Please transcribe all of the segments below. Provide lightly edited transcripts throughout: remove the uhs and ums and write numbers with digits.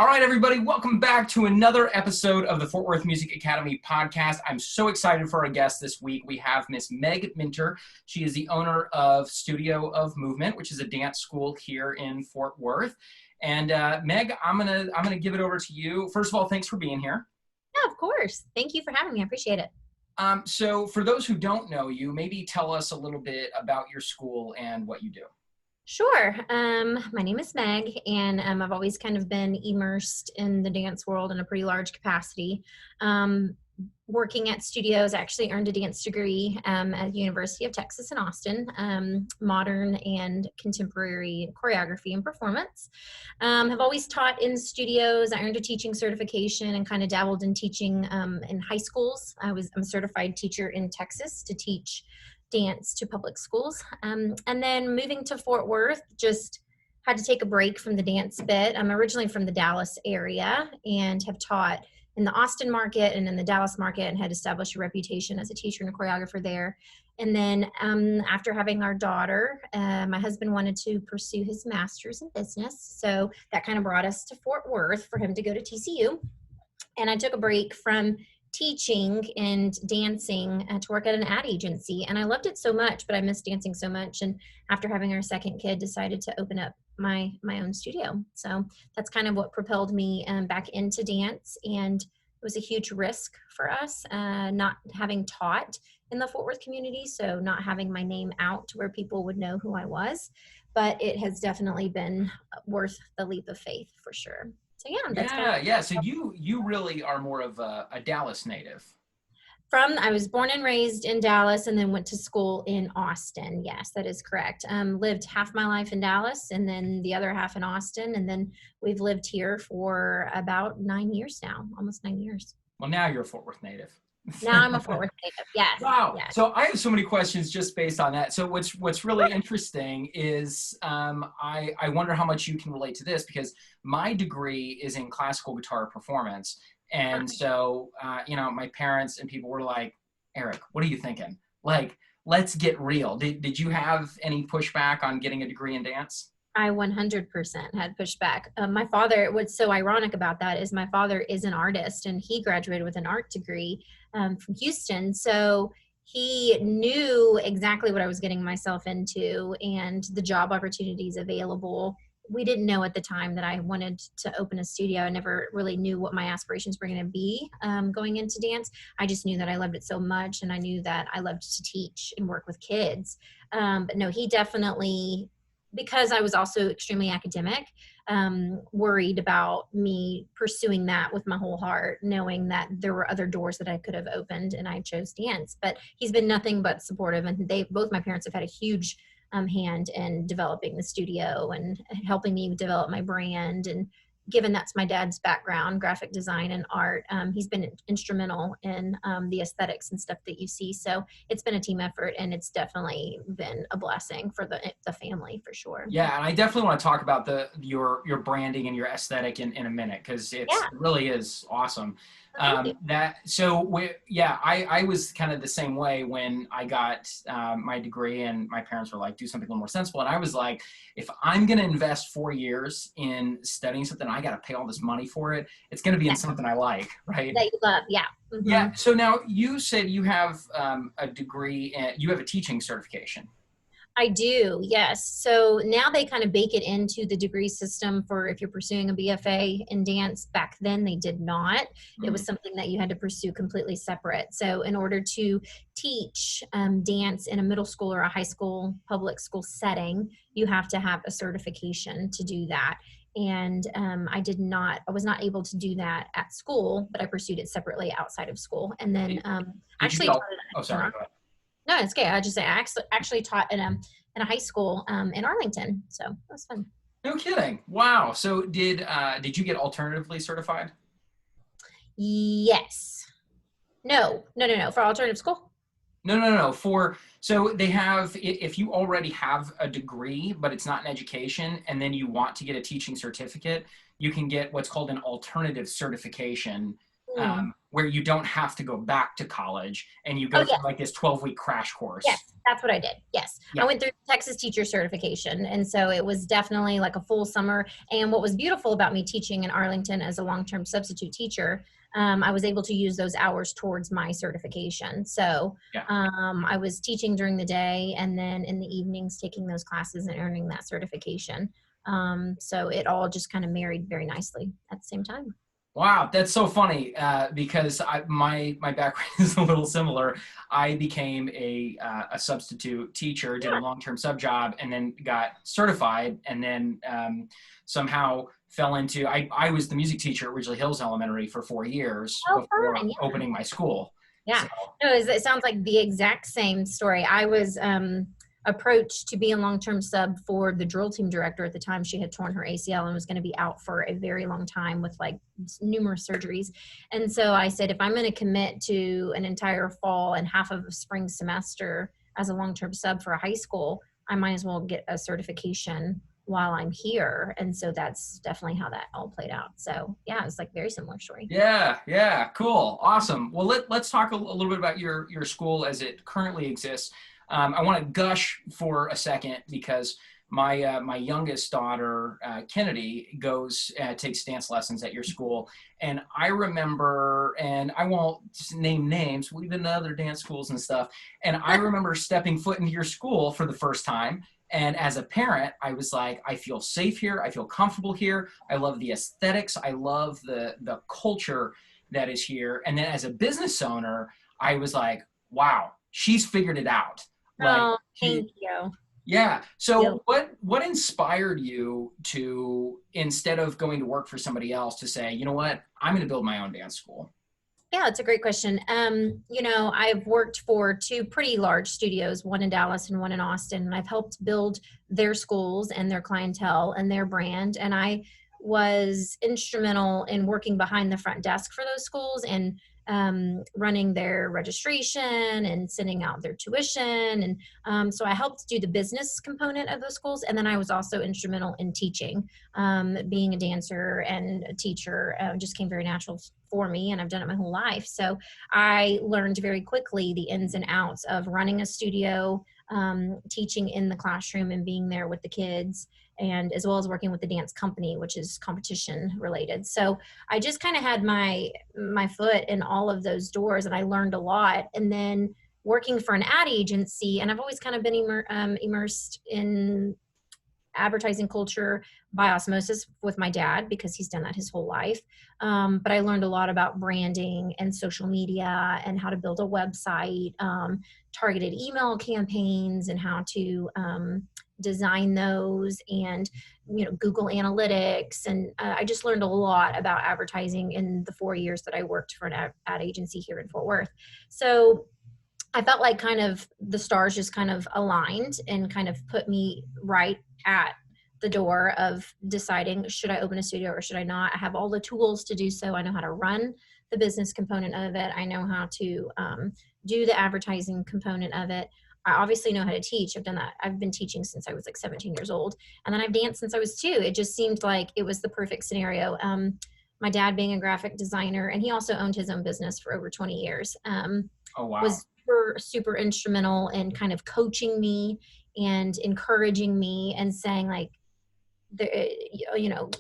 All right, everybody, welcome back to another episode of the Fort Worth Music Academy podcast. I'm so excited for our guest this week. We have Miss Meg Minter. She is the owner of Studio of Movement, which is a dance school here in Fort Worth. And Meg, I'm gonna give it over to you. First of all, thanks for being here. Yeah, of course. Thank you for having me. I appreciate it. So for those who don't know you, maybe tell us a little bit about your school and what you do. Sure. My name is Meg, and I've always kind of been immersed in the dance world in a pretty large capacity. Working at studios, I actually earned a dance degree at the University of Texas in Austin, modern and contemporary choreography and performance. Have always taught in studios. I earned a teaching certification and kind of dabbled in teaching in high schools. I'm a certified teacher in Texas to teach dance to public schools. And then moving to Fort Worth, just had to take a break from the dance bit. I'm originally from the Dallas area and have taught in the Austin market and in the Dallas market and had established a reputation as a teacher and a choreographer there. And then after having our daughter, my husband wanted to pursue his master's in business. So that kind of brought us to Fort Worth for him to go to TCU. And I took a break from teaching and dancing to work at an ad agency. And I loved it so much, but I missed dancing so much. And after having our second kid, decided to open up my own studio. So that's kind of what propelled me back into dance. And it was a huge risk for us, not having taught in the Fort Worth community. So not having my name out to where people would know who I was, but it has definitely been worth the leap of faith for sure. So Yeah. So you really are more of a Dallas native. I was born and raised in Dallas and then went to school in Austin. Yes, that is correct. Lived half my life in Dallas and then the other half in Austin. And then we've lived here for about 9 years now, almost 9 years. Well, now you're a Fort Worth native. Now I'm a Fort Worth native. Yes. Wow. Yes. So I have so many questions just based on that. So what's really interesting is I wonder how much you can relate to this because my degree is in classical guitar performance. And so, my parents and people were like, Eric, what are you thinking? Like, let's get real. Did you have any pushback on getting a degree in dance? I 100% had pushback. My father, what's so ironic about that is my father is an artist and he graduated with an art degree from Houston. So he knew exactly what I was getting myself into and the job opportunities available. We didn't know at the time that I wanted to open a studio. I never really knew what my aspirations were going to be going into dance. I just knew that I loved it so much and I knew that I loved to teach and work with kids. But no, he definitely, because I was also extremely academic, worried about me pursuing that with my whole heart, knowing that there were other doors that I could have opened and I chose dance. But he's been nothing but supportive and both my parents have had a huge hand in developing the studio and helping me develop my brand. And given that's my dad's background, graphic design and art, he's been instrumental in the aesthetics and stuff that you see. So it's been a team effort and it's definitely been a blessing for the family for sure. Yeah, and I definitely want to talk about your branding and your aesthetic in a minute because it really is awesome. I was kind of the same way when I got my degree and my parents were like, do something a little more sensible. And I was like, if I'm going to invest 4 years in studying something, I got to pay all this money for it. It's going to be in something I like, right? That you love, yeah. Mm-hmm. Yeah. So now you said you have a degree, you have a teaching certification. I do, yes. So now they kind of bake it into the degree system for if you're pursuing a BFA in dance. Back then they did not. Mm-hmm. It was something that you had to pursue completely separate. So in order to teach dance in a middle school or a high school, public school setting, you have to have a certification to do that. And I was not able to do that at school, but I pursued it separately outside of school. And then actually taught it go ahead. No, it's okay. I just say I actually taught in a high school in Arlington, so it was fun. No kidding! Wow. So did you get alternatively certified? Yes. No. For alternative school? No. So they have, if you already have a degree, but it's not in education, and then you want to get a teaching certificate, you can get what's called an alternative certification. Mm. where you don't have to go back to college and you Oh, go yes. through like this 12-week crash Yes, course. that's what I did. Yes. I Yeah. went through Texas teacher certification. And so it was definitely like a full summer. And what was beautiful about me teaching in Arlington as a long-term substitute teacher, I was able to use those hours towards my certification. So Yeah. I was teaching during the day and then in the evenings taking those classes and earning that certification. So it all just kind of married very nicely at the same time. Wow, that's so funny because my background is a little similar. I became a substitute teacher, did a Yeah. long-term sub job, and then got certified, and then somehow fell into I was the music teacher at Ridgely Hills Elementary for 4 years Oh, before fun. Yeah. opening my school. Yeah. So No, it sounds like the exact same story. I was approached to be a long-term sub for the drill team director at the time. She had torn her ACL and was going to be out for a very long time with like numerous surgeries. And so I said, if I'm going to commit to an entire fall and half of a spring semester as a long-term sub for a high school, I might as well get a certification while I'm here. And so that's definitely how that all played out. So yeah, it's like very similar story. yeah, yeah, cool, awesome. Well, let's talk a little bit about your school as it currently exists. I want to gush for a second because my youngest daughter Kennedy takes dance lessons at your school, and I remember, and I won't name names. We've been to other dance schools and stuff, and I remember stepping foot into your school for the first time. And as a parent, I was like, I feel safe here. I feel comfortable here. I love the aesthetics. I love the culture that is here. And then as a business owner, I was like, wow, she's figured it out. Like, Oh, she, thank you. yeah. Yeah. So what inspired you to, instead of going to work for somebody else, to say, you know what, I'm going to build my own dance school? Yeah, it's a great question. I've worked for two pretty large studios, one in Dallas and one in Austin, and I've helped build their schools and their clientele and their brand. And I was instrumental in working behind the front desk for those schools and running their registration and sending out their tuition. And so I helped do the business component of those schools. And then I was also instrumental in teaching. Being a dancer and a teacher just came very natural for me, and I've done it my whole life. So I learned very quickly the ins and outs of running a studio, teaching in the classroom and being there with the kids, and as well as working with the dance company, which is competition related. So I just kind of had my foot in all of those doors, and I learned a lot. And then working for an ad agency, and I've always kind of been immersed in advertising culture by osmosis with my dad because he's done that his whole life. But I learned a lot about branding and social media and how to build a website, targeted email campaigns, and how to design those, and Google Analytics. And I just learned a lot about advertising in the 4 years that I worked for an ad agency here in Fort Worth. So I felt like kind of the stars just kind of aligned and kind of put me right at the door of deciding, should I open a studio or should I not? I have all the tools to do so. I know how to run the business component of it. I know how to do the advertising component of it. I obviously know how to teach. I've done that. I've been teaching since I was like 17 years old. And then I've danced since I was 2. It just seemed like it was the perfect scenario. My dad being a graphic designer, and he also owned his own business for over 20 years, Oh, wow. was super instrumental in kind of coaching me and encouraging me and saying like,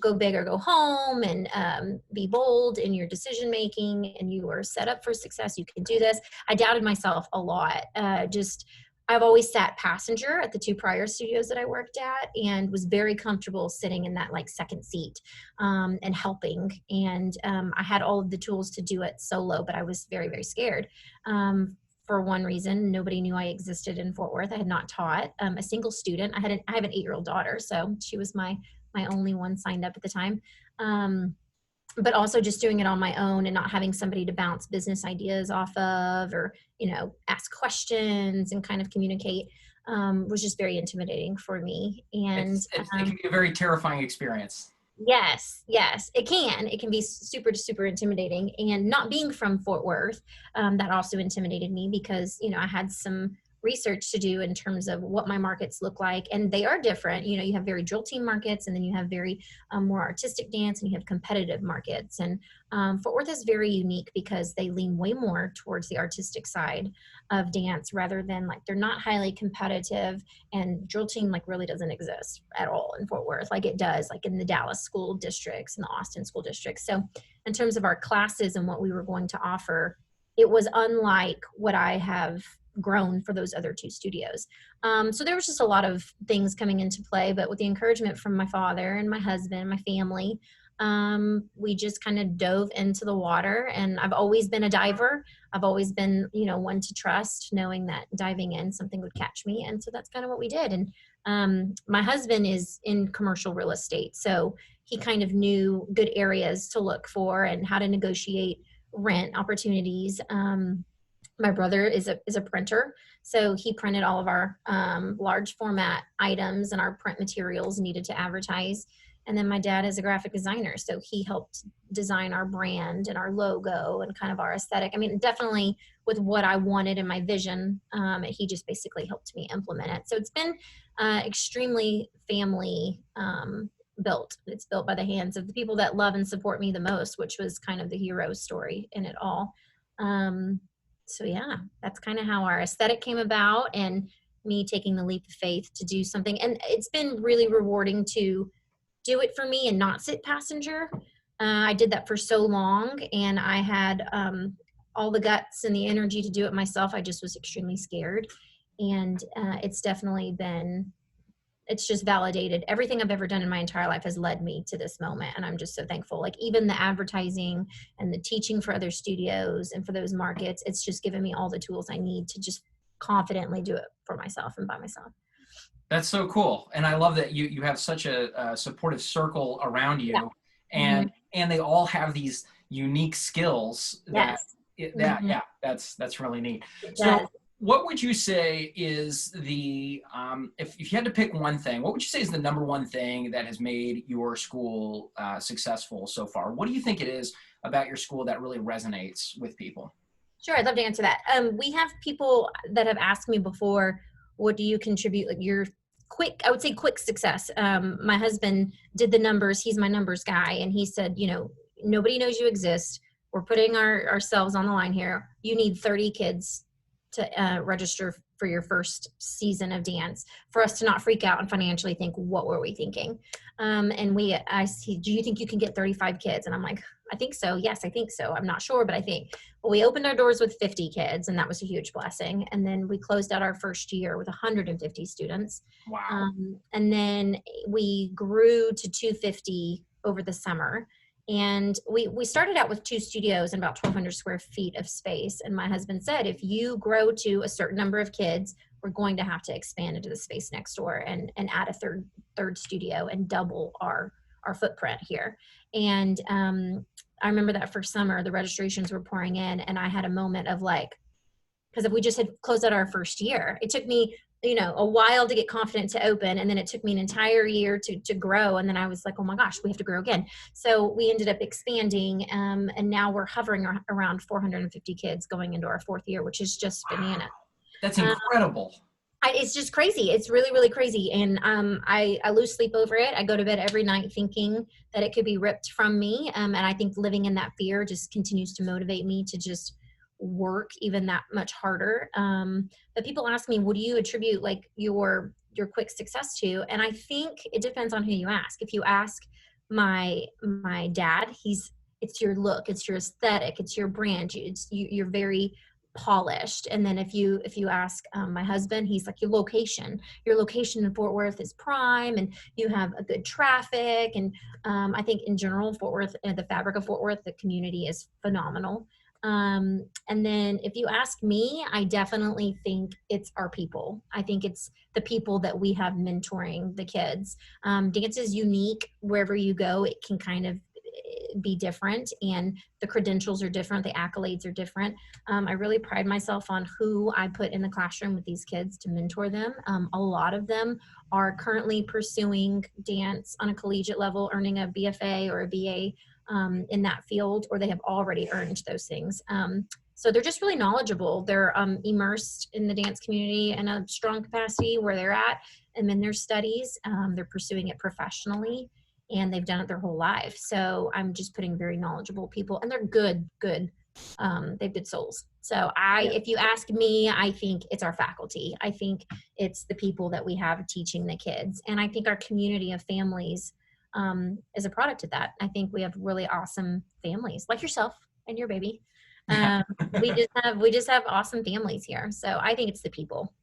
go big or go home, and be bold in your decision making, and you are set up for success. You can do this. I doubted myself a lot. I've always sat passenger at the 2 prior studios that I worked at, and was very comfortable sitting in that like second seat and helping. And I had all of the tools to do it solo, but I was very, very scared. For one reason, nobody knew I existed in Fort Worth. I had not taught a single student. I have an 8-year-old daughter, so she was my only one signed up at the time. But also just doing it on my own and not having somebody to bounce business ideas off of, or ask questions and kind of communicate was just very intimidating for me. And It can be a very terrifying experience. Yes, it can. It can be super intimidating. And not being from Fort Worth, that also intimidated me because, I had some research to do in terms of what my markets look like. And they are different. You know, you have very drill team markets, and then you have very more artistic dance, and you have competitive markets. And Fort Worth is very unique because they lean way more towards the artistic side of dance rather than like, they're not highly competitive, and drill team like really doesn't exist at all in Fort Worth like it does like in the Dallas school districts and the Austin school districts. So in terms of our classes and what we were going to offer, it was unlike what I have grown for those other two studios. So there was just a lot of things coming into play, but with the encouragement from my father and my husband, my family, we just kind of dove into the water. And I've always been a diver. I've always been, you know, one to trust, knowing that diving in something would catch me. And so that's kind of what we did. And my husband is in commercial real estate, so he kind of knew good areas to look for and how to negotiate rent opportunities. My brother is a printer, so he printed all of our large format items and our print materials needed to advertise. And then my dad is a graphic designer, so he helped design our brand and our logo and kind of our aesthetic. I mean, definitely with what I wanted in my vision, he just basically helped me implement it. So it's been extremely family built. It's built by the hands of the people that love and support me the most, which was kind of the hero story in it all. So yeah, that's kind of how our aesthetic came about, and me taking the leap of faith to do something. And it's been really rewarding to do it for me and not sit passenger. I did that for so long, and I had all the guts and the energy to do it myself. I just was extremely scared. And it's definitely been, it's just validated. Everything I've ever done in my entire life has led me to this moment. And I'm just so thankful. Like even the advertising and the teaching for other studios and for those markets, it's just given me all the tools I need to just confidently do it for myself and by myself. That's so cool. And I love that you have such a supportive circle around you, Yeah. and they all have these unique skills that Yes. yeah, that's really neat. It So does. what would you say is the if you had to pick one thing, what would you say is the number one thing that has made your school successful so far? What do you think it is about your school that really resonates with people? Sure, I'd love to answer that. We have people that have asked me before, what do you contribute, like your quick, I would say quick success. My husband did the numbers. He's my numbers guy. And he said, you know, nobody knows you exist. We're putting ourselves on the line here. You need 30 kids to register for your first season of dance for us to not freak out and financially think, what were we thinking? I see, do you think you can get 35 kids? And I'm like, I think so. Yes, I think so. I'm not sure, but I think. Well, we opened our doors with 50 kids, and that was a huge blessing. And then we closed out our first year with 150 students. Wow. And then we grew to 250 over the summer. And we started out with two studios and about 1,200 square feet of space. And my husband said, if you grow to a certain number of kids, we're going to have to expand into the space next door and add a third studio and double our footprint here. And I remember that first summer, the registrations were pouring in, and I had a moment of like, because if we just had closed out our first year, it took me, you know, a while to get confident to open. And then it took me an entire year to grow. And then I was like, oh my gosh, we have to grow again. So we ended up expanding. And now we're hovering around 450 kids going into our fourth year, which is just banana. That's incredible. It's just crazy. It's really, really crazy. And I lose sleep over it. I go to bed every night thinking that it could be ripped from me. And I think living in that fear just continues to motivate me to just work even that much harder. But people ask me, what do you attribute like your quick success to? And I think it depends on who you ask. If you ask my dad, it's your look, it's your aesthetic, it's your brand. You're very polished. And then if you ask my husband, he's like, your location in Fort Worth is prime, and you have a good traffic. And I think in general, Fort Worth, the fabric of Fort Worth, the community is phenomenal. And then if you ask me, I definitely think it's our people. I think it's the people that we have mentoring the kids. Dance is unique wherever you go. It can kind of be different, and the credentials are different. The accolades are different. I really pride myself on who I put in the classroom with these kids to mentor them. A lot of them are currently pursuing dance on a collegiate level, earning a BFA or a BA in that field, or they have already earned those things. So they're just really knowledgeable. They're immersed in the dance community in a strong capacity where they're at and in their studies. They're pursuing it professionally, and they've done it their whole life. So I'm just putting very knowledgeable people, and they're good. They've good souls. So if you ask me, I think it's our faculty. I think it's the people that we have teaching the kids. And I think our community of families is a product of that. I think we have really awesome families like yourself and your baby. We just have awesome families here. So I think it's the people.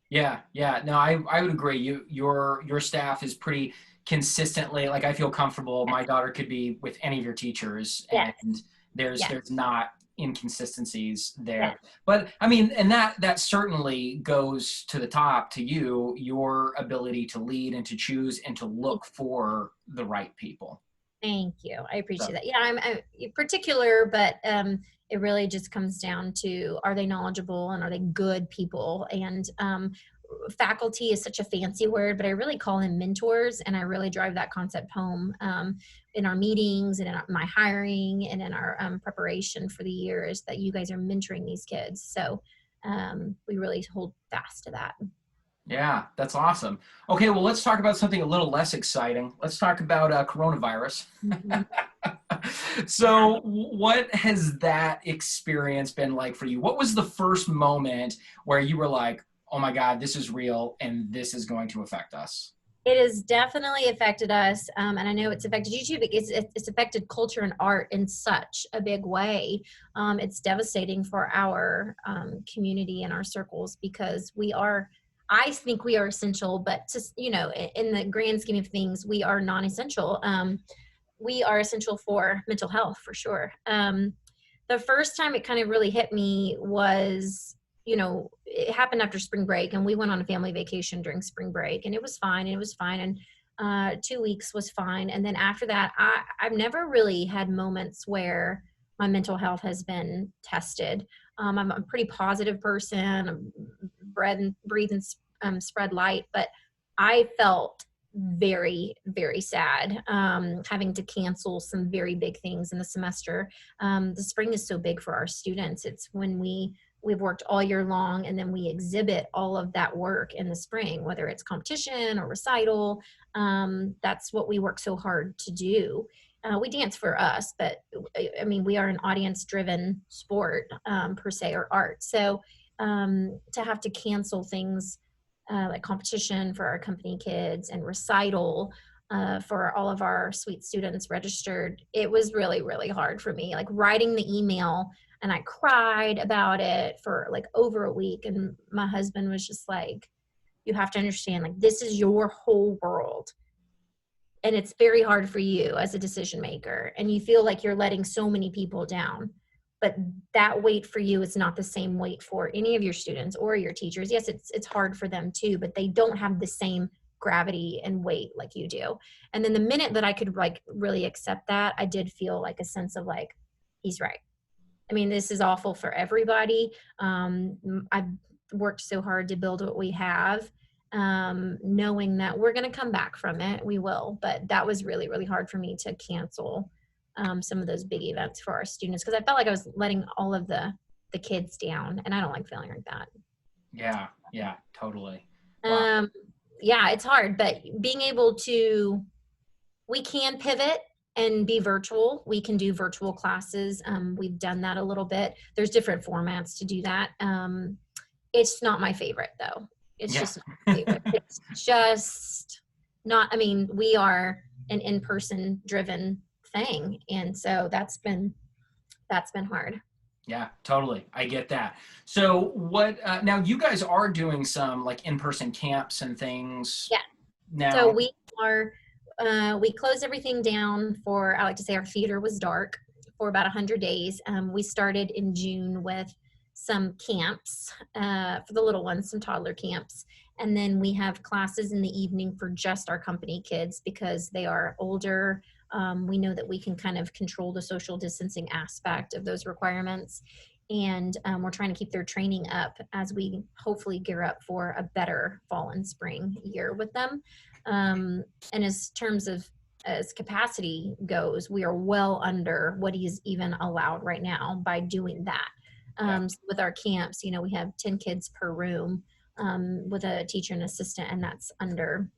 Yeah, yeah. No, I would agree. Your staff is pretty consistently, like, I feel comfortable. My daughter could be with any of your teachers, Yes. and there's Yes. there's not inconsistencies there. Yes. But I mean, and that certainly goes to the top to you, your ability to lead and to choose and to look for the right people. Thank you. I So, appreciate that. Yeah, I'm particular, but it really just comes down to, are they knowledgeable and are they good people? And faculty is such a fancy word, but I really call them mentors, and I really drive that concept home in our meetings and in my hiring and in our preparation for the year, is that you guys are mentoring these kids. So we really hold fast to that. yeah, that's awesome. Okay, well, let's talk about something a little less exciting. Let's talk about coronavirus. Mhm. So, what has that experience been like for you? What was the first moment where you were like, oh my God, this is real and this is going to affect us? It has definitely affected us, and I know it's affected you too, because it's affected culture and art in such a big way. It's devastating for our community and our circles, because I think we are essential, but just, in the grand scheme of things, we are non-essential. We are essential for mental health, for sure. The first time it kind of really hit me was, it happened after spring break, and we went on a family vacation during spring break, and it was fine. And 2 weeks was fine. And then after that, I've never really had moments where my mental health has been tested. I'm a pretty positive person. I'm breathe and spread light, but I felt very, very sad, having to cancel some very big things in the semester. The spring is so big for our students. It's when we've worked all year long, and then we exhibit all of that work in the spring, whether it's competition or recital. That's what we work so hard to do. We dance for us, but I mean, we are an audience driven sport, per se, or art. So to have to cancel things like competition for our company kids and recital for all of our sweet students registered, it was really, really hard for me. Like, writing the email, and I cried about it for like over a week. And my husband was just like, you have to understand, like, this is your whole world. And it's very hard for you as a decision maker. And you feel like you're letting so many people down. But that weight for you is not the same weight for any of your students or your teachers. Yes, it's hard for them too, but they don't have the same gravity and weight like you do. And then the minute that I could like really accept that, I did feel like a sense of like, he's right. I mean, this is awful for everybody. I've worked so hard to build what we have, knowing that we're going to come back from it. We will. But that was really, really hard for me to cancel some of those big events for our students, because I felt like I was letting all of the kids down, and I don't like feeling like that. Yeah, totally. Wow. Yeah, it's hard, but being able to, we can pivot and be virtual. We can do virtual classes. We've done that a little bit. There's different formats to do that. It's not my favorite though. It's just not my favorite. It's just not, I mean, we are an in-person driven thing. And so that's been hard. Yeah, totally. I get that. So what, now you guys are doing some like in-person camps and things Yeah. now. So we closed everything down for, I like to say, our theater was dark for about 100 days. We started in June with some camps for the little ones, some toddler camps. And then we have classes in the evening for just our company kids, because they are older. We know that we can kind of control the social distancing aspect of those requirements. And we're trying to keep their training up as we hopefully gear up for a better fall and spring year with them. And as terms of as capacity goes, we are well under what is even allowed right now by doing that. Yeah. So with our camps, we have 10 kids per room, with a teacher and assistant, and that's under,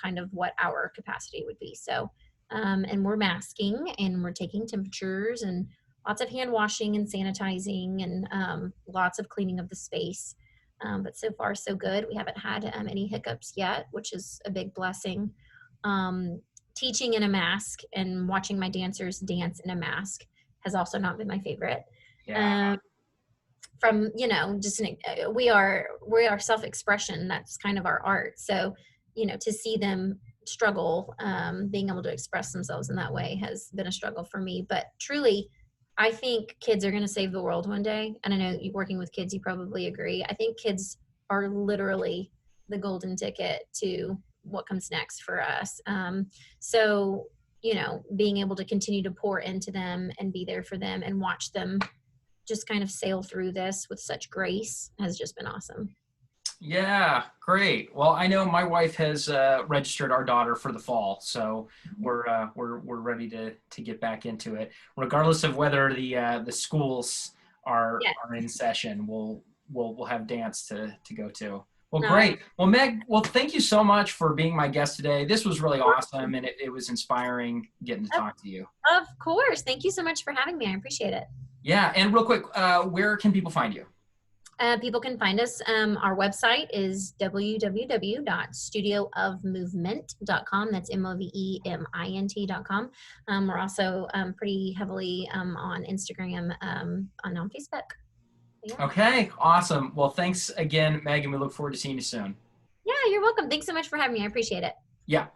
kind of what our capacity would be. So, and we're masking and we're taking temperatures and lots of hand washing and sanitizing and lots of cleaning of the space. But so far, so good. We haven't had any hiccups yet, which is a big blessing. Um, Teaching in a mask and watching my dancers dance in a mask has also not been my favorite. Yeah. Um, from just we are self-expression. That's kind of our art. So to see them struggle, being able to express themselves in that way has been a struggle for me. But truly, I think kids are going to save the world one day. And I know you working with kids, you probably agree. I think kids are literally the golden ticket to what comes next for us. So being able to continue to pour into them and be there for them and watch them just kind of sail through this with such grace has just been awesome. Yeah, great. Well, I know my wife has registered our daughter for the fall, so we're ready to get back into it. Regardless of whether the schools Yeah. are in session, we'll have dance to go to. Well, No, great. Well, Meg, well, thank you so much for being my guest today. This was really awesome, and it was inspiring getting to of, talk to you. of course. Thank you so much for having me. I appreciate it. Yeah, and real quick, where can people find you? People can find us. Our website is www.studioofmovement.com. That's MOVEMINT.com. We're also pretty heavily on Instagram, on Facebook. Yeah. Okay, awesome. Well, thanks again, Meg, and we look forward to seeing you soon. Yeah, you're welcome. Thanks so much for having me. I appreciate it. Yeah.